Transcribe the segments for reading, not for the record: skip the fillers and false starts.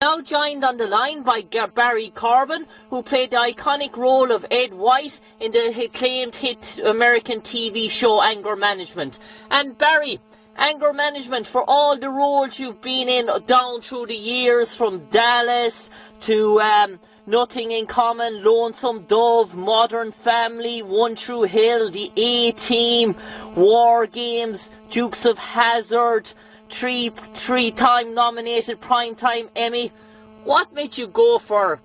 Now joined on the line by Barry Corbin, who played the iconic role of Ed White in the acclaimed hit American TV show Anger Management. And Barry, Anger Management, for all the roles you've been in down through the years, from Dallas to Nothing in Common, Lonesome Dove, Modern Family, One True Hill, The A-Team, War Games, Dukes of Hazzard, three-time nominated Primetime Emmy. What made you go for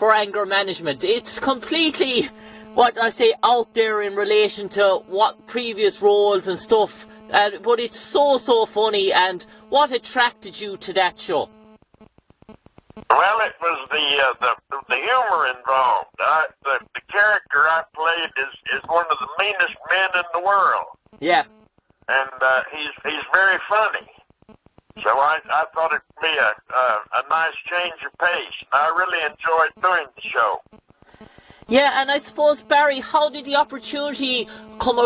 Anger Management? It's completely, what I say, out there in relation to what previous roles and stuff, but it's so funny. And what attracted you to that show? Well, it was the humor involved. The character I played is one of the meanest men in the world. Yeah. And he's very funny. So I thought it'd be a nice change of pace. And I really enjoyed doing the show. Yeah, and I suppose, Barry, how did the opportunity come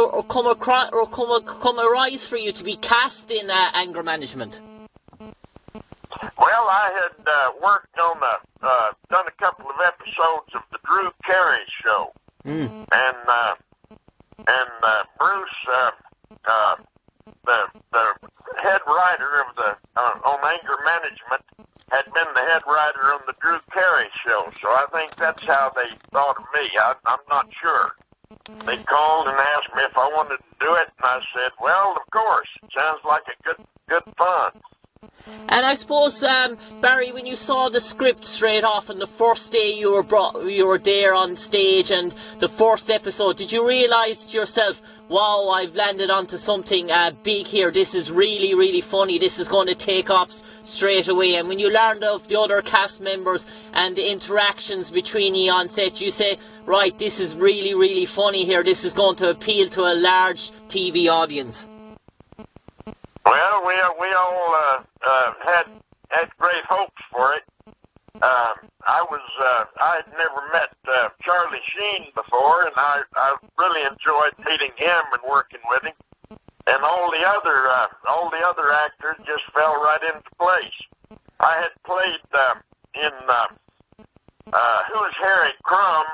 arise for you to be cast in Anger Management? Well, I had worked on done a couple of episodes of the Drew Carey show, and Bruce, the head writer of on Anger Management, had been the head writer on the Drew Carey show. So I think that's how they thought of me. I'm not sure. They called and asked me if I wanted to do it, and I said, "Well, of course. It sounds like a good fun." And I suppose, Barry, when you saw the script straight off and the first day you were there on stage and the first episode, did you realise to yourself, wow, I've landed onto something big here, this is really, really funny, this is going to take off straight away? And when you learned of the other cast members and the interactions between you on set, you say, right, this is really, really funny here, this is going to appeal to a large TV audience? Well, we all had great hopes for it. I had never met Charlie Sheen before, and I really enjoyed meeting him and working with him. And all the other actors just fell right into place. I had played in Who is Harry Crumb?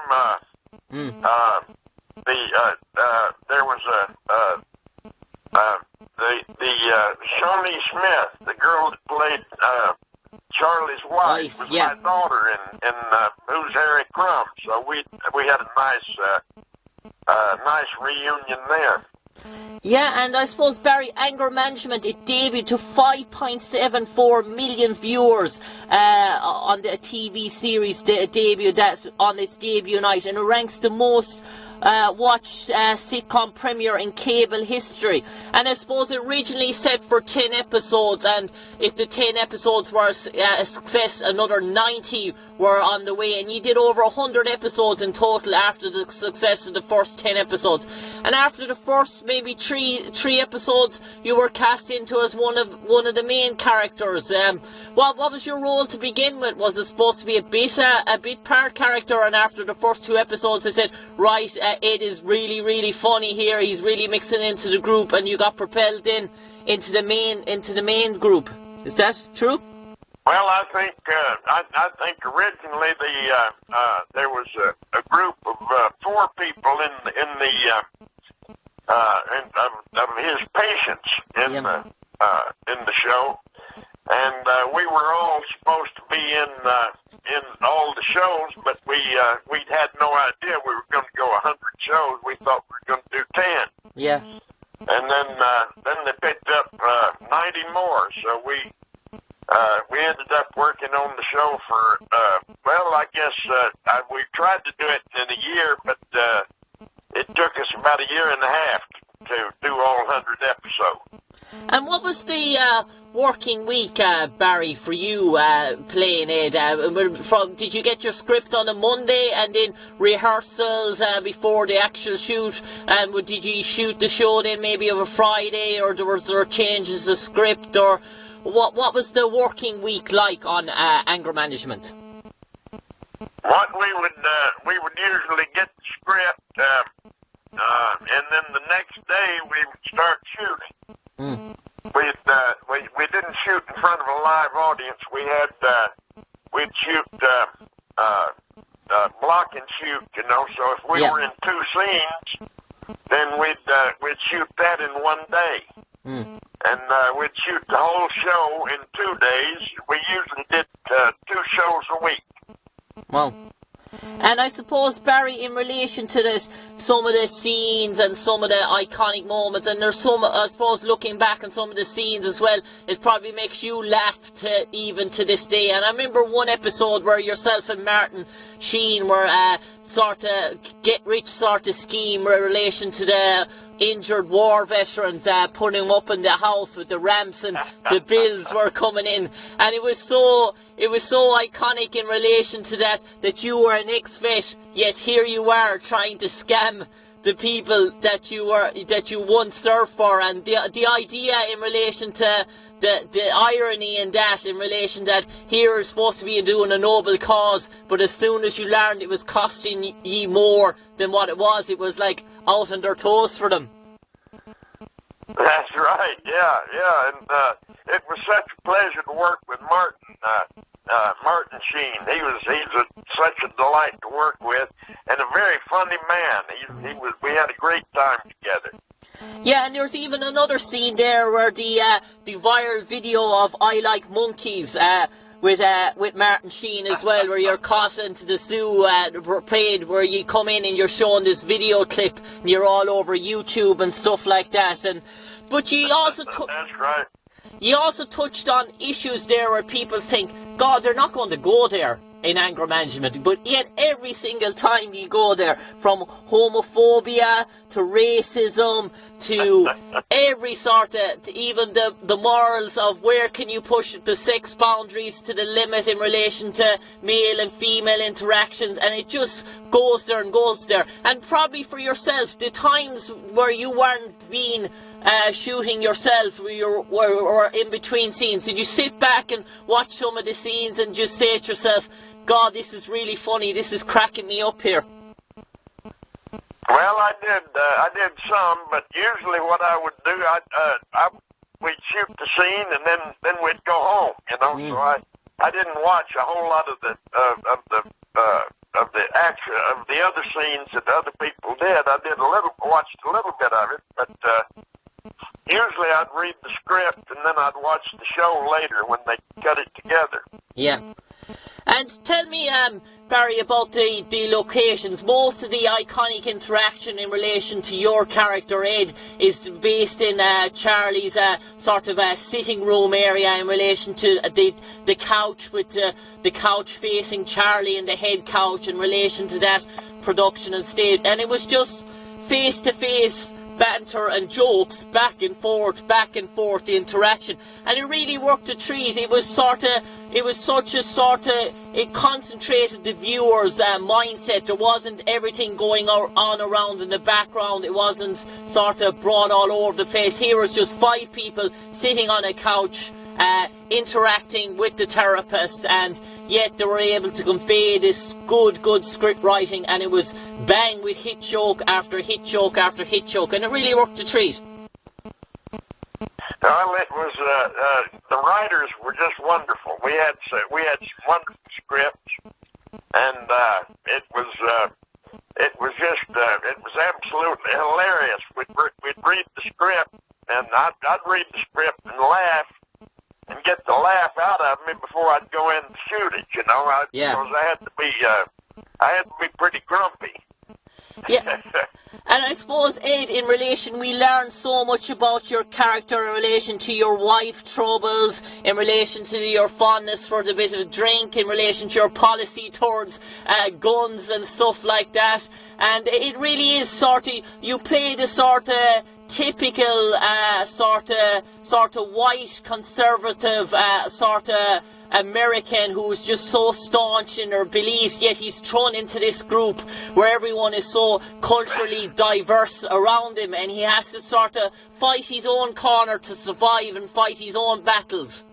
There was the Shawnee Smith, the girl that played Charlie's wife, was my daughter in Who's Harry Crumb. So we had a nice reunion there. Yeah, and I suppose, Barry, Anger Management, it debuted to 5.74 million viewers on the TV series debut, that on its debut night, and it ranks the most watched sitcom premiere in cable history. And I suppose originally set for 10 episodes, and if the 10 episodes were a success, another 90 were on the way, and you did over 100 episodes in total after the success of the first 10 episodes. And after the first maybe three episodes, you were cast into as one of the main characters. What was your role to begin with? Was it supposed to be a bit part character, and after the first 2 episodes they said, right, Ed is really, really funny here, he's really mixing into the group, and you got propelled into the main group? Is that true? Well, I think originally there was a group of 4 people of his patients in the show, and we were all supposed to be in all the shows, but we had no idea we were going to go 100 shows. We thought we were going to do 10. Yeah. And then they picked up 90 more, so we ended up working on the show for I guess we tried to do it in a year, but it took us about a year and a half to do all 100 episodes. And what was the working week, Barry, for you playing Ed? Did you get your script on a Monday and then rehearsals before the actual shoot? Did you shoot the show then maybe of a Friday, or was there changes of script, or what was the working week like on Anger Management? What we would usually get the script, and then the next day we would start shooting. We didn't shoot in front of a live audience. We had we'd shoot block and shoot, you know. So if we were in 2 scenes, then we'd shoot that in 1 day. And we'd shoot the whole show in 2 days. We usually did 2 shows a week. Wow. And I suppose, Barry, in relation to this, some of the scenes and some of the iconic moments, and there's some, I suppose, looking back on some of the scenes as well, it probably makes you laugh even to this day. And I remember one episode where yourself and Martin Sheen were sort of get-rich sort of scheme in relation to the injured war veterans, putting them up in the house with the ramps, and the bills were coming in, and it was so iconic in relation to that you were an ex-vet, yet here you are trying to scam the people that you once served for, and the idea in relation to the irony in that, in relation that here you're supposed to be doing a noble cause, but as soon as you learned it was costing ye more than what it was like out on their toes for them. That's right, yeah, and it was such a pleasure to work with Martin Sheen. He's such a delight to work with, and a very funny man. We had a great time together. Yeah, and there's even another scene there where the viral video of I Like Monkeys with Martin Sheen as well, where you're caught into the zoo parade, where you come in and you're showing this video clip and you're all over YouTube and stuff like that. But you also that's right. You also touched on issues there where people think, God, they're not going to go there in anger management, but yet every single time you go there, from homophobia to racism to every sort of, to even the morals of where can you push the sex boundaries to the limit in relation to male and female interactions, and it just goes there and goes there. And probably for yourself, the times where you weren't being shooting yourself, or in between scenes, did you sit back and watch some of the scenes and just say to yourself, God, this is really funny, this is cracking me up here? Well, I did some, but usually what I would do, we'd shoot the scene and then we'd go home, you know. So I didn't watch a whole lot of the action of the other scenes that other people did. I watched a little bit of it, but usually I'd read the script and then I'd watch the show later when they cut it together. Yeah. And tell me, Barry, about the locations. Most of the iconic interaction in relation to your character, Ed, is based in Charlie's sort of sitting room area in relation to the couch, with the couch facing Charlie and the head couch in relation to that production and stage. And it was just face-to-face banter and jokes, back and forth, the interaction, and it really worked a treat. It concentrated the viewer's mindset. There wasn't everything going on around in the background. It wasn't sort of brought all over the place. Here was just 5 people sitting on a couch, interacting with the therapist, and yet they were able to convey this good script writing, and it was bang with hit joke after hit joke after hit joke, and it really worked a treat. Well, it was the writers were just wonderful. We had some wonderful scripts, and it was absolutely hilarious. We'd read the script, and I'd read the script and laugh, and get the laugh out of me before I'd go in to shoot it, you know. Because I had to be pretty grumpy. Yeah. And I suppose, Ed, in relation, we learned so much about your character in relation to your wife troubles, in relation to your fondness for the bit of drink, in relation to your policy towards guns and stuff like that. And it really is sort of, you play the sort of typical sort of white conservative sort of American who's just so staunch in her beliefs, yet he's thrown into this group where everyone is so culturally diverse around him, and he has to sort of fight his own corner to survive and fight his own battles.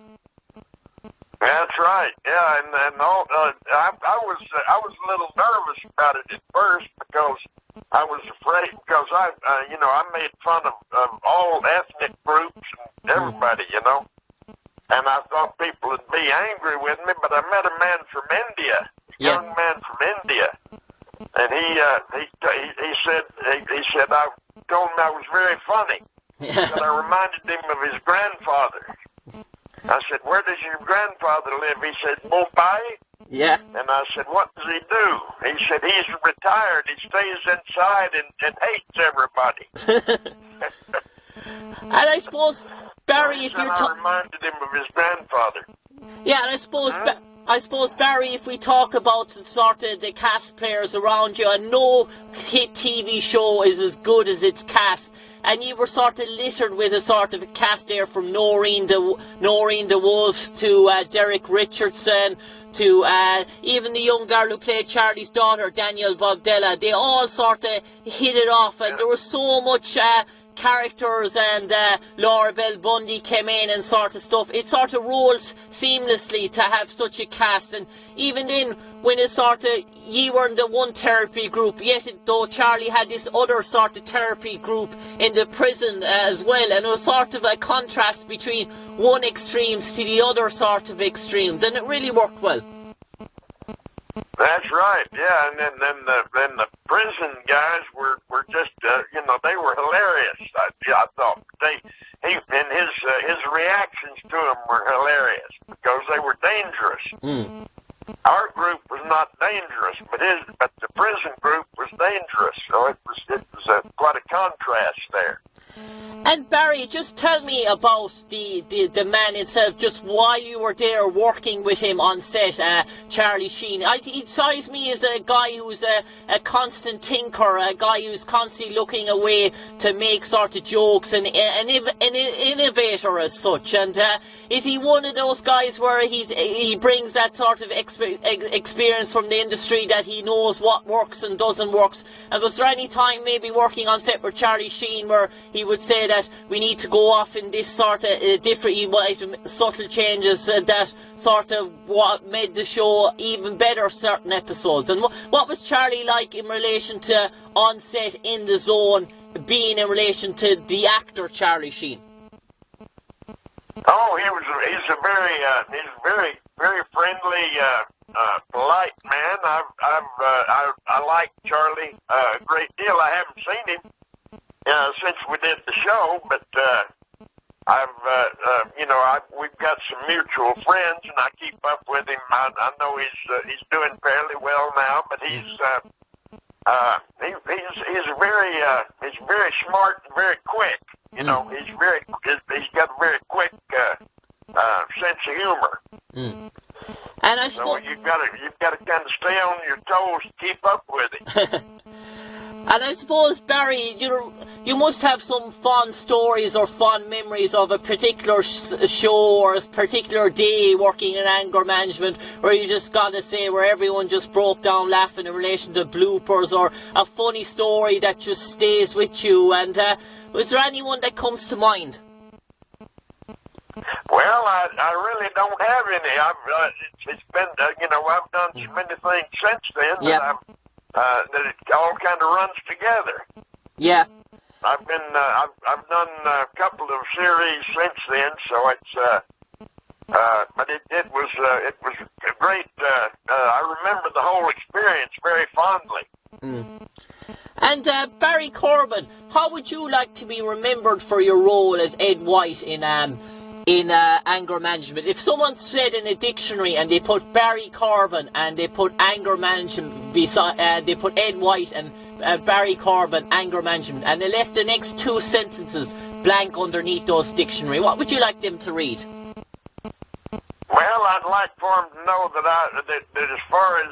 That's right. Yeah, and all, I was a little nervous about it at first because I was afraid, because I made fun of all ethnic groups and everybody, you know. and I thought people would be angry with me, but I met a man from India, a young man from India, and he said I told him I was very funny. He said I reminded him of his grandfather. I said, where does your grandfather live? He said, Mumbai. Yeah. And I said, what does he do? He said, he's retired. He stays inside and hates everybody. And I suppose, Barry, if you're I reminded him of his grandfather. Yeah, and I suppose, Barry, if we talk about sort of the cast players around you, and no hit TV show is as good as its cast. And you were sort of littered with a sort of a cast there from Noreen the Wolf to Derek Richardson to even the young girl who played Charlie's daughter, Danielle Bogdella. They all sort of hit it off, and there was so much characters, and Laura Bell Bundy came in and sort of stuff. It sort of rolls seamlessly to have such a cast, and even then when it sort of, you were in the one therapy group, yet though Charlie had this other sort of therapy group in the prison as well, and it was sort of a contrast between one extremes to the other sort of extremes, and it really worked well. That's right, yeah, and then the prison guys were just they were hilarious. I thought his reactions to them were hilarious because they were dangerous. Our group was not dangerous, but the prison group was dangerous. So it was quite a contrast there. And Barry, just tell me about the man himself, just while you were there working with him on set, Charlie Sheen. He strikes me as a guy who's a constant thinker, a guy who's constantly looking away to make sort of jokes, and an innovator as such. And is he one of those guys where he brings that sort of experience from the industry, that he knows what works and doesn't work? And was there any time maybe working on set with Charlie Sheen where he would say that we need to go off in this sort of different, subtle changes that sort of what made the show even better, certain episodes? And what was Charlie like in relation to on set, in the zone, being in relation to the actor Charlie Sheen? Oh, he's a very friendly, polite man. I like Charlie a great deal. I haven't seen him since we did the show, but we've got some mutual friends, and I keep up with him. I know he's doing fairly well now, but he's very smart and very quick. He's got a very quick sense of humor. And I so you've got to kind of stay on your toes to keep up with it. And I suppose, Barry, you must have some fond stories or fond memories of a particular show or a particular day working in anger management, where you just got to say where everyone just broke down laughing in relation to bloopers, or a funny story that just stays with you. And was there anyone that comes to mind? Well, I really don't have any. It's been, I've done so many things since then that it all kind of runs together. Yeah. I've done a couple of series since then, so it's but it was a great. I remember the whole experience very fondly. And Barry Corbin, how would you like to be remembered for your role as Ed White in anger management? If someone said in a dictionary and they put Barry Corbin and they put anger management beside, they put Ed White and Barry Corbin anger management, and they left the next two sentences blank underneath those dictionary, what would you like them to read? Well, I'd like for them to know that as far as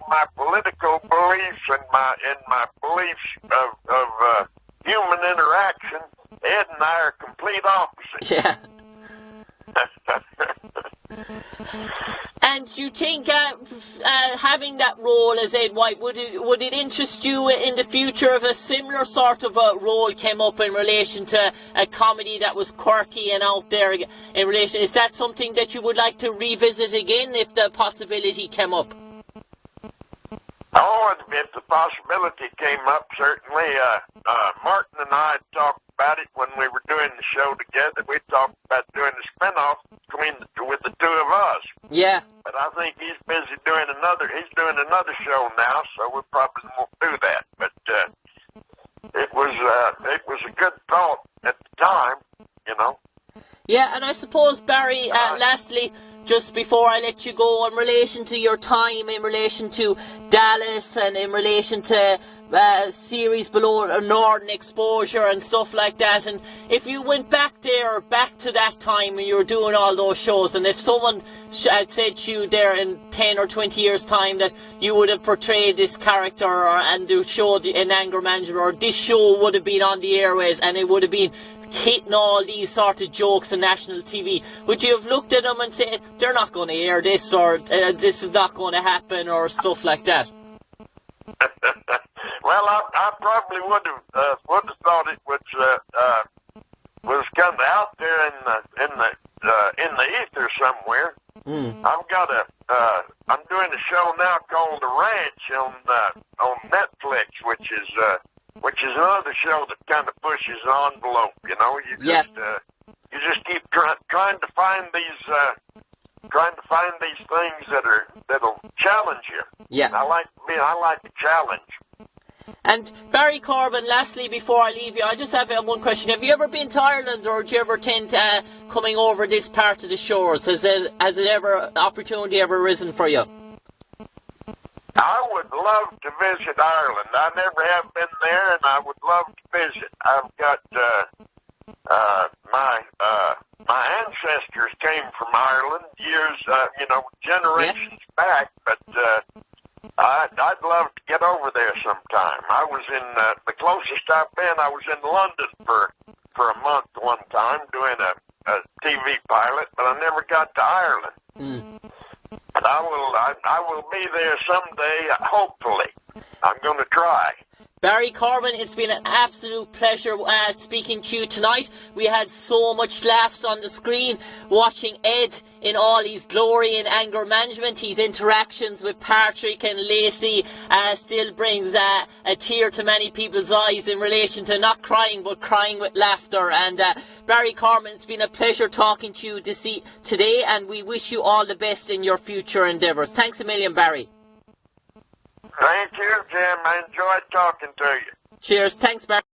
my political beliefs and my beliefs of human interaction, Ed and I are complete opposites. Yeah. And you think having that role as Ed White, would it interest you in the future if a similar sort of a role came up in relation to a comedy that was quirky and out there in relation? Is that something that you would like to revisit again if the possibility came up? Oh, if the possibility came up, certainly. Martin and I talked about it when we were doing the show together. We talked about doing a spinoff with the two of us. Yeah. But I think he's busy doing another. He's doing another show now, so we probably won't do that. But it was a good thought at the time, you know. Yeah, and I suppose, Barry, lastly, just before I let you go, in relation to your time, in relation to Dallas and in relation to series below Northern Exposure and stuff like that, and if you went back there, back to that time when you were doing all those shows, and if someone had said to you there in 10 or 20 years' time that you would have portrayed this character and the show in Anger Management, or this show would have been on the airways and it would have been hitting all these sort of jokes on national TV, would you have looked at them and said, they're not going to air this, or this is not going to happen, or stuff like that? Well, I probably would have thought it was kind of out there in the ether somewhere. I'm doing a show now called The Ranch on Netflix, which is another show that kind of pushes the envelope. You know, you just keep trying to find these things that'll challenge you. Yeah. I like the challenge. And Barry Corbin, lastly, before I leave you, I just have one question. Have you ever been to Ireland, or do you ever tend to coming over this part of the shores? Has opportunity ever arisen for you? I would love to visit Ireland. I never have been there, and I would love to visit. I've got my ancestors came from Ireland generations back, but I'd love to get over there sometime. I was in the closest I've been. I was in London for a month one time doing a TV pilot, but I never got to Ireland. But I will be there someday. Hopefully, I'm going to try. Barry Corbin, it's been an absolute pleasure speaking to you tonight. We had so much laughs on the screen watching Ed in all his glory in Anger Management. His interactions with Patrick and Lacey still brings a tear to many people's eyes in relation to not crying but crying with laughter. And Barry Corbin, it's been a pleasure talking to you today, and we wish you all the best in your future endeavours. Thanks a million, Barry. Thank you, Jim. I enjoyed talking to you. Cheers. Thanks, Barry.